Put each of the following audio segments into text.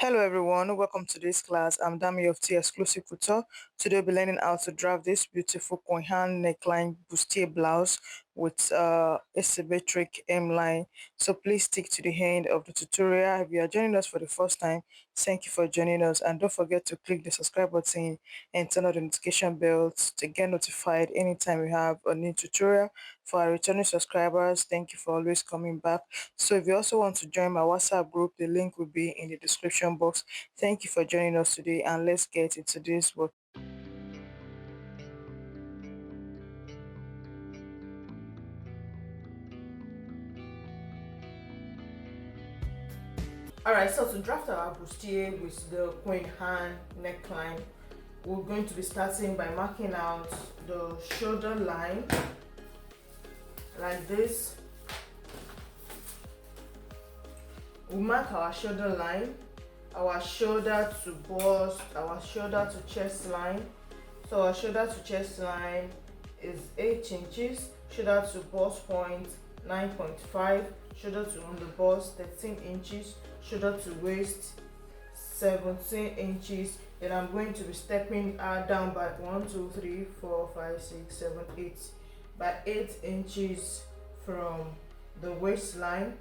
Hello everyone, welcome to this class. I'm Dami of 𝐓𝐻𝐂𝐇. Today we'll be learning how to draft this beautiful coin neckline bustier blouse with asymmetric hemline. So please stick to the end of the tutorial. If you are joining us for the first time, thank you for joining us, and don't forget to click the subscribe button and turn on the notification bell to get notified anytime we have a new tutorial. For our returning subscribers, thank you for always coming back. So if you also want to join my WhatsApp group, the link will be in the description box. Thank you for joining us today, and let's get into this work. Alright, so to draft our bustier with the queen hand neckline, we're going to be starting by marking out the shoulder line like this. We mark our shoulder line, our shoulder to bust, our shoulder to chest line. So our shoulder to chest line is 8 inches, shoulder to bust point 9.5, shoulder to on the bust 13 inches, shoulder to waist 17 inches. Then I'm going to be stepping down by 1, 2, 3, 4, 5, 6, 7, 8 by 8 inches from the waistline.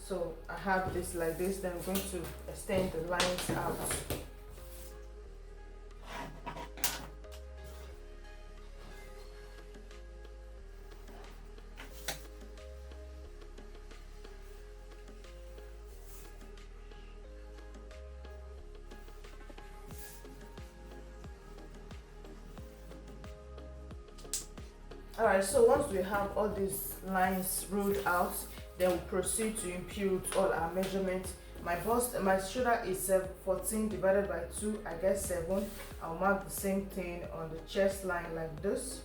So I have this like this, then I'm going to extend the lines out. Alright, so once we have all these lines ruled out, then we proceed to impute all our measurements. My shoulder is 14 divided by 2, I get 7. I'll mark the same thing on the chest line like this.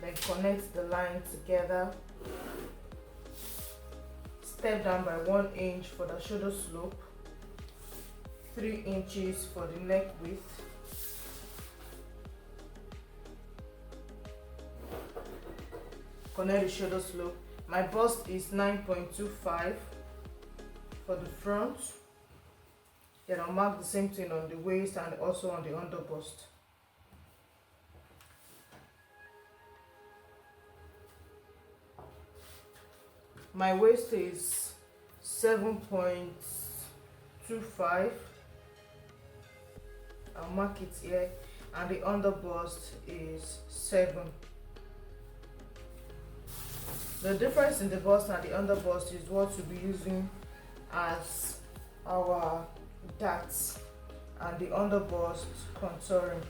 Then connect the line together. Step down by 1 inch for the shoulder slope, 3 inches for the neck width. Connect the shoulder slope. My bust is 9.25 for the front. Then I'll mark the same thing on the waist and also on the under bust. My waist is 7.25. I'll mark it here, and the under bust is 7. The difference in the bust and the under bust is what we'll be using as our darts, and the under bust contouring.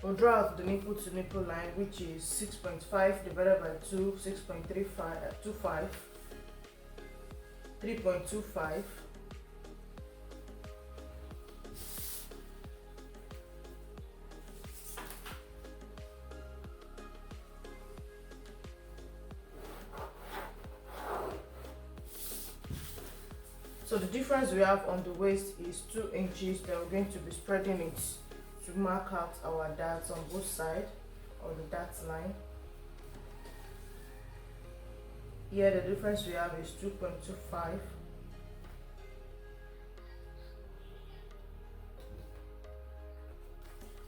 We'll draw out the nipple to nipple line, which is 6.5 divided by 2, 6.25, 3.25. So the difference we have on the waist is 2 inches. Then we're going to be spreading it to mark out our darts on both sides of the dart line. Here the difference we have is 2.25.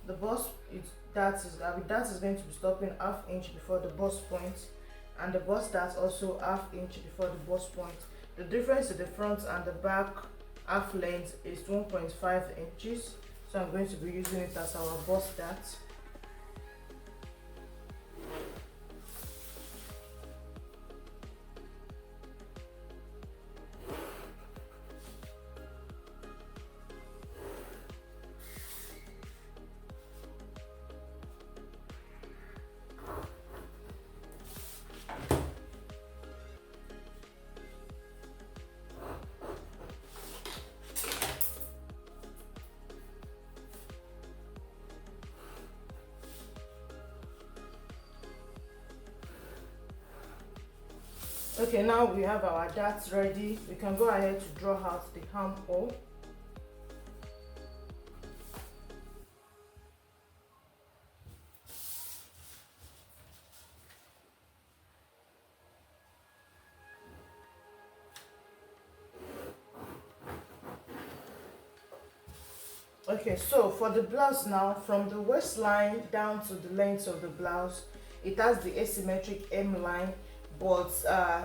The bust dart is going to be stopping ½ inch before the bust point, and the bust dart also ½ inch before the bust point. The difference in the front and the back half length is 1.5 inches. So I'm going to be using it as our bust dart. Okay, now we have our darts ready. We can go ahead to draw out the armhole. Okay, so for the blouse now, from the waistline down to the length of the blouse, it has the asymmetric hemline, but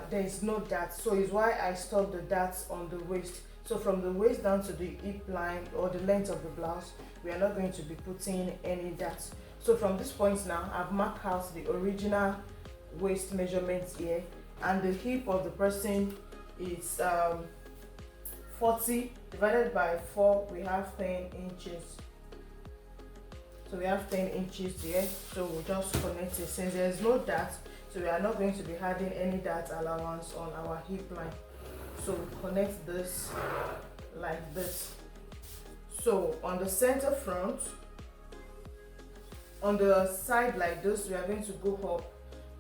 there is no dart, so it's why I stopped the darts on the waist. So from the waist down to the hip line or the length of the blouse, we are not going to be putting any darts. So from this point now, I've marked out the original waist measurements here, and the hip of the person is 40 divided by 4, we have 10 inches. So we have 10 inches here, so we'll just connect it. Since there is no dart, so we are not going to be adding any dart allowance on our hip line. So we connect this like this. So on the center front, on the side like this, we are going to go up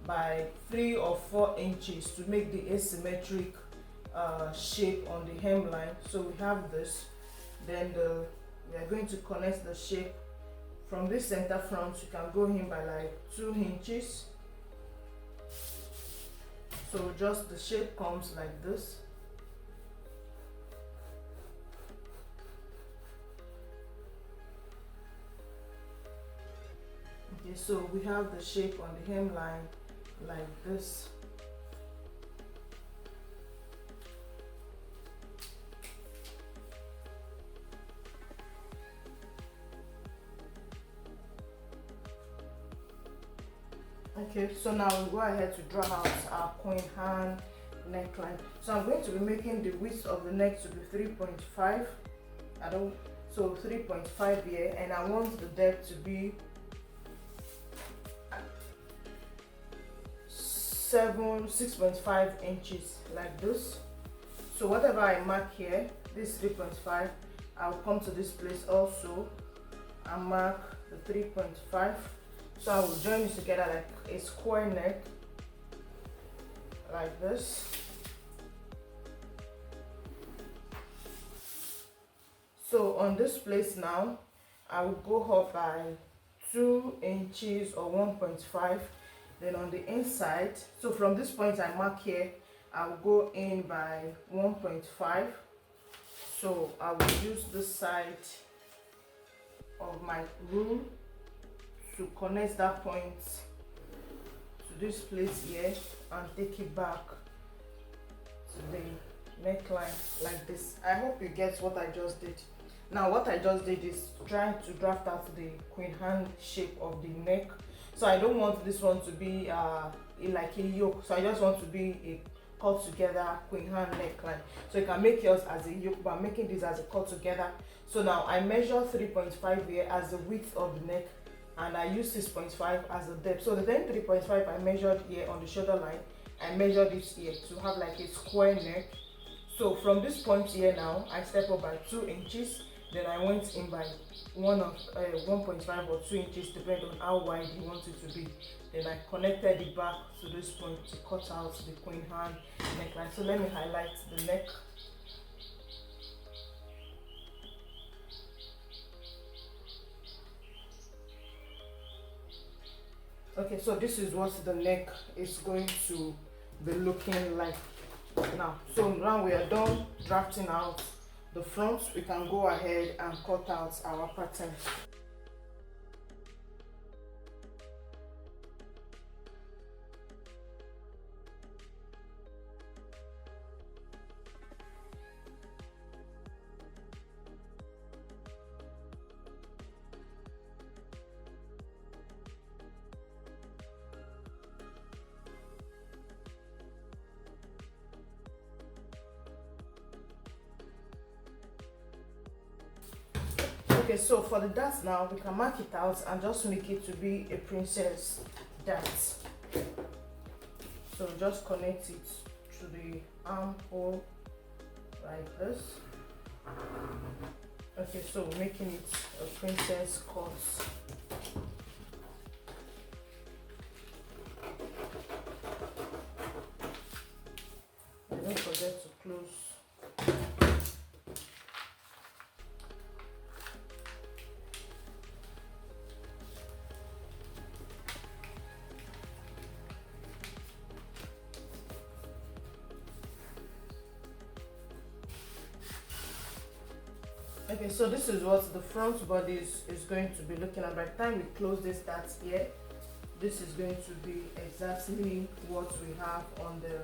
by 3 or 4 inches to make the asymmetric shape on the hemline. So we have this, then we are going to connect the shape from this center front. You can go in by like 2 inches. So just the shape comes like this. Okay, so we have the shape on the hemline like this. Okay, so now we'll go ahead to draw out our queen hand neckline. So I'm going to be making the width of the neck to be 3.5. So 3.5 here, and I want the depth to be 6.5 inches like this. So whatever I mark here, this 3.5, I'll come to this place also and mark the 3.5. So I will join it together like a square neck, like this. So on this place now, I will go up by 2 inches or 1.5. Then on the inside, so from this point I mark here, I will go in by 1.5. So I will use this side of my rule to connect that point to this place here and take it back to the neckline like this. I hope you get what I just did. Now what I just did is trying to draft out the queen hand shape of the neck. So I don't want this one to be like a yoke, so I just want to be a cut together queen hand neckline. So you can make yours as a yoke, but I'm making this as a cut together. So now I measure 3.5 here as the width of the neck, and I use 6.5 as the depth. So the then 3.5 I measured here on the shoulder line, I measured it here to have like a square neck. So from this point here now, I step up by 2 inches. Then I went in by 1.5 or 2 inches, depending on how wide you want it to be. Then I connected it back to this point to cut out the queen hand neckline. So let me highlight the neck. Okay, so this is what the neck is going to be looking like now. So now we are done drafting out the front, we can go ahead and cut out our pattern. Okay, so for the darts now, we can mark it out and just make it to be a princess dart. So just connect it to the armhole like this. Okay, so making it a princess cut. And don't forget to close. Okay, so this is what the front body is going to be looking at. By the time we close this dart here, this is going to be exactly what we have on the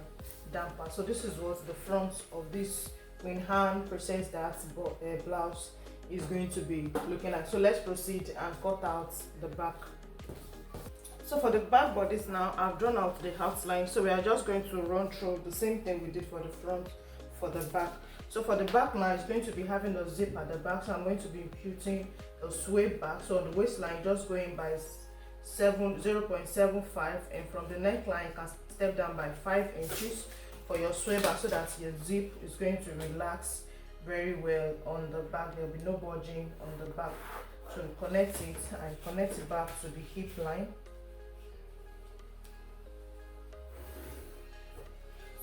damper. So this is what the front of this queen hand process dart blouse is going to be looking at. So let's proceed and cut out the back. So for the back bodice now, I've drawn out the outline. So we are just going to run through the same thing we did for the front for the back. So for the back now, it's going to be having a zip at the back. So I'm going to be imputing a sway back. So on the waistline, just going by 0.75, and from the neckline, you can step down by 5 inches for your sway back, so that your zip is going to relax very well on the back. There will be no budging on the back. So connect it and connect it back to the hip line.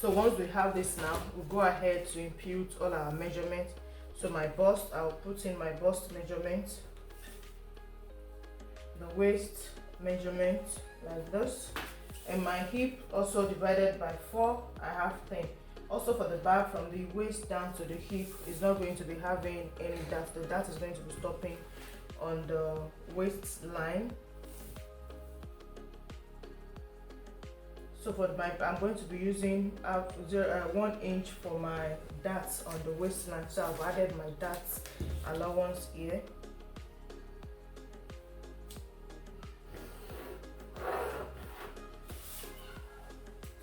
So once we have this now, we'll go ahead to impute all our measurements. So my bust, I'll put in my bust measurement, the waist measurement like this, and my hip also divided by 4, I have 10. Also for the back, from the waist down to the hip, is not going to be having any dart. The dart is going to be stopping on the waistline. So for my, I'm going to be using 1 inch for my darts on the waistline. So I've added my darts allowance here.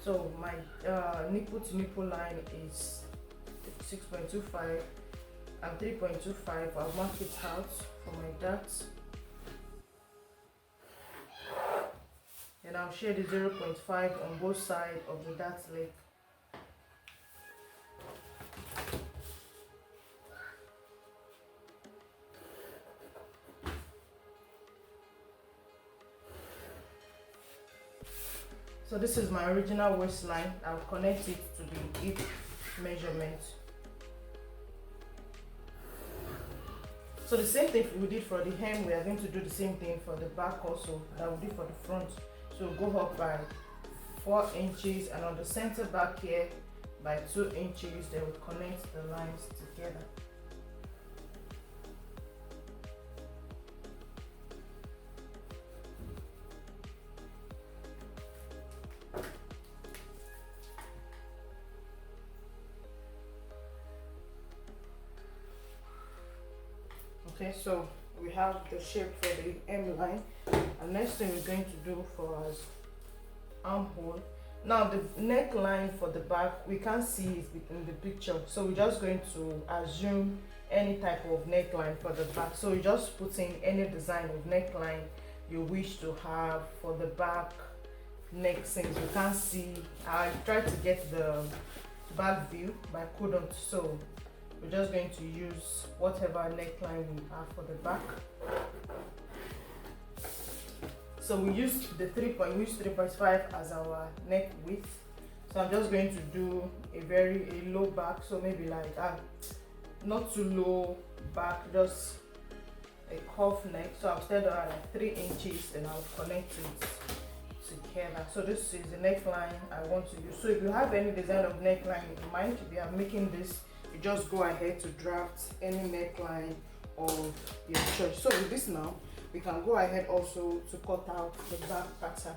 So my nipple to nipple line is 6.25 and 3.25. I'll mark it out for my darts. And I'll share the 0.5 on both sides of the dart leg. So this is my original waistline. I'll connect it to the hip measurement. So the same thing we did for the hem, we are going to do the same thing for the back also that we did for the front. So go up by 4 inches, and on the center back here by 2 inches, they will connect the lines together. Okay, so we have the shape for the hem line, and next thing we're going to do for our armhole. Now the neckline for the back, we can't see it in the picture, so we're just going to assume any type of neckline for the back. So you just put in any design of neckline you wish to have for the back neck. Since you can't see, I tried to get the back view but I couldn't, so we're just going to use whatever neckline we have for the back. So we use the 3.5 as our neck width. So I'm just going to do a low back, so maybe like not too low back, just a curved neck. So I'll start at like 3 inches and I'll connect it together. So this is the neckline I want to use. So if you have any design of neckline in mind, if you are making this, you just go ahead to draft any neckline of your choice. So with this now, we can go ahead also to cut out the back pattern.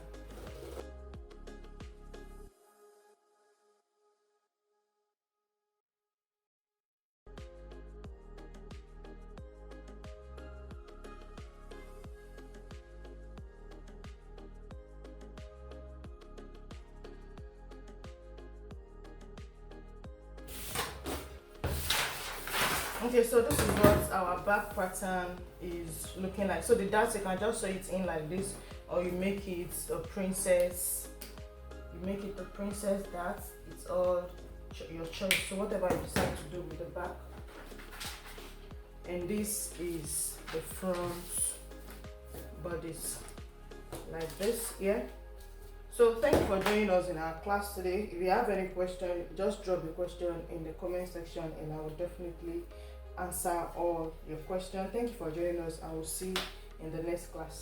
Okay, so this is what our back pattern is looking like. So the darts, you can just sew it in like this, or you make it a princess. You make it a princess dart. It's all your choice. So whatever you decide to do with the back. And this is the front bodice, like this here. So thank you for joining us in our class today. If you have any question, just drop your question in the comment section and I will definitely answer all your questions. Thank you for joining us, and we'll see you in the next class.